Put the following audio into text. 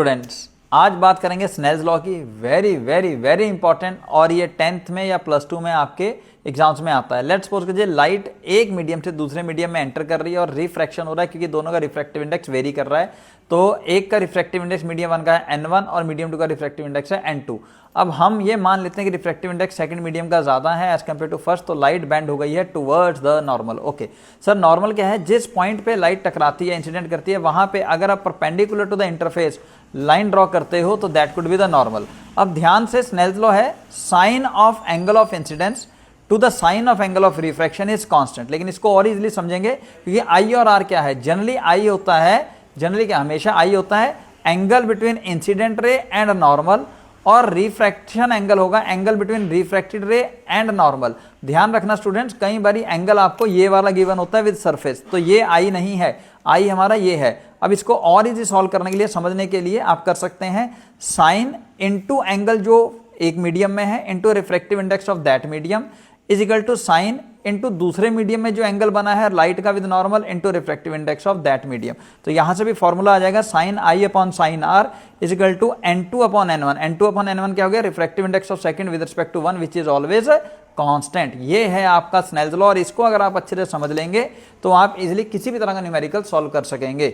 Students, आज बात करेंगे स्नेल्स लॉ की। वेरी वेरी वेरी इंपॉर्टेंट, और ये 10th में या +2 में आपके एग्जाम्स में आता है। लेट्स सपोज कीजिए लाइट एक मीडियम से दूसरे मीडियम में एंटर कर रही है और रिफ्रैक्शन हो रहा है, क्योंकि दोनों का रिफ्रैक्टिव इंडेक्स वेरी कर रहा है। तो एक का रिफ्रैक्टिव इंडेक्स मीडियम 1 का है n1 और मीडियम 2 का रिफ्रैक्टिव इंडेक्स है n2। अब हम ये मान लेते हैं कि रिफ्रैक्टिव इंडेक्स सेकंड मीडियम का ज्यादा है एज कम्पेयर टू फर्स्ट, तो लाइट बैंड हो गई है towards the normal. Okay sir, normal क्या है? जिस पॉइंट पे लाइट टकराती है, इंसिडेंट करती है, वहां पे अगर आप perpendicular to the interface line draw करते हो तो that could be the normal. अब ध्यान से, स्नेल्स लॉ है sine of angle of incidence to the sine of angle of refraction is constant. लेकिन इसको और इजीली समझेंगे, क्योंकि आई और आर क्या है? जनरली आई होता है, जनरली क्या हमेशा आई होता है angle between incident ray and normal, और रिफ्रैक्शन एंगल होगा एंगल बिटवीन रिफ्रैक्टेड रे एंड नॉर्मल। ध्यान रखना स्टूडेंट्स, कई बारी एंगल आपको ये वाला गिवन होता है विद सरफेस, तो ये आई नहीं है, आई हमारा ये है। अब इसको और इजी सॉल्व करने के लिए, समझने के लिए आप कर सकते हैं साइन इनटू एंगल जो एक मीडियम में है into refractive index of that medium is equal to sine into दूसरे मीडियम में जो एंगल बना है लाइट का with normal into refractive index of that medium. तो यहां से भी फॉर्मूला आ जाएगा sine i upon sine r is equal to n2 upon n1। n2 upon n1 क्या हो गया? Refractive index of second with respect to 1 which is always constant. ये है आपका स्नेल्स लॉ, और इसको अगर आप अच्छे से समझ लेंगे तो आप इजीली किसी भी तरह का न्यूमेरिकल सॉल्व कर सकेंगे।